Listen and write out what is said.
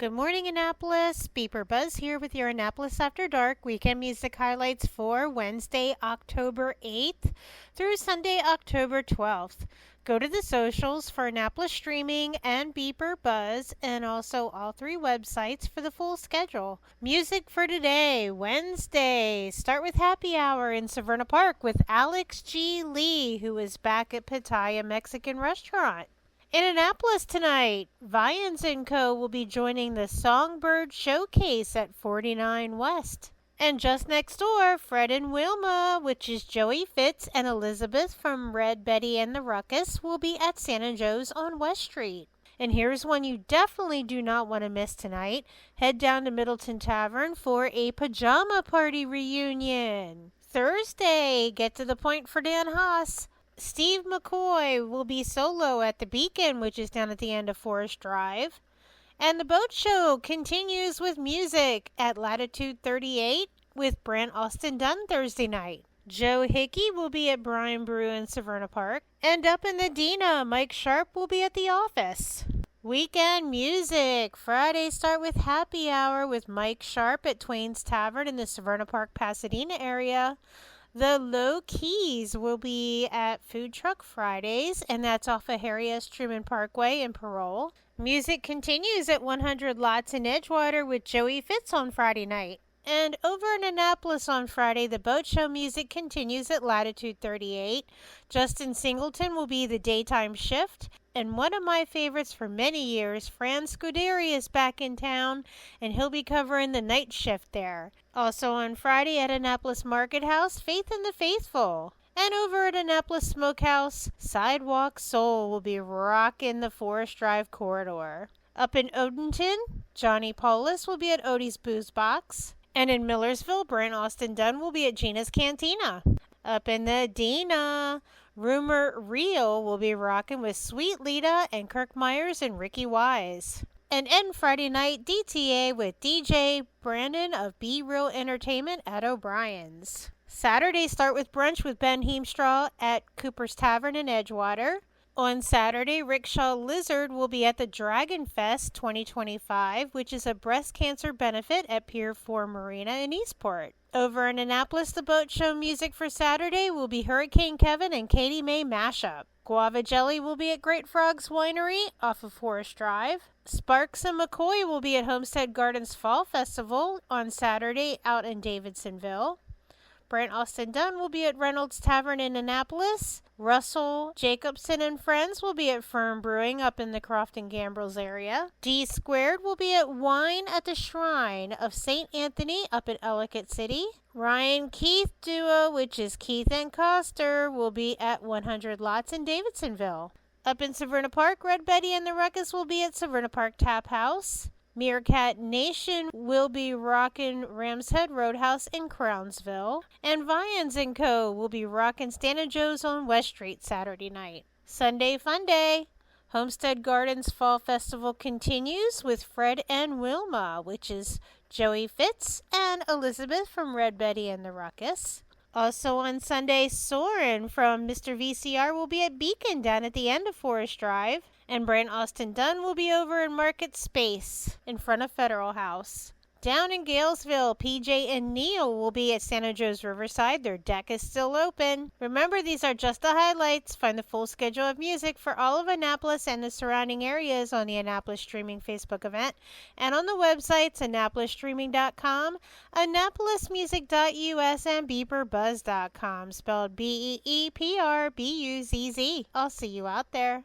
Good morning, Annapolis. BeepBuzz here with your Annapolis After Dark weekend music highlights for Wednesday, October 8th through Sunday, October 12th. Go to the socials for Annapolis Streaming and BeepBuzz, and also all three websites for the full schedule. Music for today, Wednesday. Start with Happy Hour in Severna Park with Alex G. Lee, who is back at Pitaya Mexican Restaurant. In Annapolis tonight, Vians & Co. will be joining the Songbird Showcase at 49 West. And just next door, Fred and Wilma, which is Joey Fitz and Elizabeth from Red Betty and the Ruckus, will be at Santa Joe's on West Street. And here's one you definitely do not want to miss tonight. Head down to Middleton Tavern for a pajama party reunion. Thursday, get to the point for Dan Haas. Steve McCoy will be solo at the Beacon, which is down at the end of Forest Drive. And the boat show continues with music at Latitude 38 with Brant Austin Dunn Thursday night. Joe Hickey will be at Brian Brew in Severna Park. And up in the Dina, Mike Sharp will be at the office. Weekend music. Friday start with Happy Hour with Mike Sharp at Twain's Tavern in the Severna Park, Pasadena area. The Low Keys will be at Food Truck Fridays, and that's off of Harry S. Truman Parkway in Parole. Music continues at 100 Lots in Edgewater with Joey Fitz on Friday night. And over in Annapolis on Friday, the boat show music continues at Latitude 38. Justin Singleton will be the daytime shift. And one of my favorites for many years, Fran Scuderi, is back in town, and he'll be covering the night shift there. Also on Friday at Annapolis Market House, Faith and the Faithful. And over at Annapolis Smokehouse, Sidewalk Soul will be rocking the Forest Drive corridor. Up in Odenton, Johnny Paulus will be at Odie's Booze Box. And in Millersville, Brant Austin Dunn will be at Gina's Cantina. Up in the Dina, Rumor Real will be rocking with Sweet Lita and Kirk Myers and Ricky Wise. And end Friday night, DTA with DJ Brandon of Be Real Entertainment at O'Brien's. Saturday start with brunch with Ben Heemstraw at Cooper's Tavern in Edgewater. On Saturday, Rickshaw Lizard will be at the Dragon Fest 2025, which is a breast cancer benefit at Pier 4 Marina in Eastport. Over in Annapolis, the boat show music for Saturday will be Hurricane Kevin and Katie May Mashup. Guava Jelly will be at Great Frogs Winery off of Forest Drive. Sparks and McCoy will be at Homestead Gardens Fall Festival on Saturday out in Davidsonville. Brant Austin Dunn will be at Reynolds Tavern in Annapolis. Russell Jacobson and Friends will be at Fern Brewing up in the Crofton Gambrels area. D Squared will be at Wine at the Shrine of St. Anthony up in Ellicott City. Ryan Keith Duo, which is Keith and Coster, will be at 100 Lots in Davidsonville. Up in Severna Park, Red Betty and the Ruckus will be at Severna Park Tap House. Meerkat Nation will be rockin' Ramshead Roadhouse in Crownsville. And Vians & Co. will be rockin' Santa Joe's on West Street Saturday night. Sunday Fun Day. Homestead Gardens Fall Festival continues with Fred and Wilma, which is Joey Fitz and Elizabeth from Red Betty and the Ruckus. Also on Sunday, Soren from Mr. VCR will be at Beacon down at the end of Forest Drive. And Brant Austin Dunn will be over in Market Space in front of Federal House. Down in Galesville, PJ and Neil will be at Santa Joe's Riverside. Their deck is still open. Remember, these are just the highlights. Find the full schedule of music for all of Annapolis and the surrounding areas on the Annapolis Streaming Facebook event and on the websites AnnapolisStreaming.com, AnnapolisMusic.us, and BeepBuzz.com, spelled BeepRBuzz. I'll see you out there.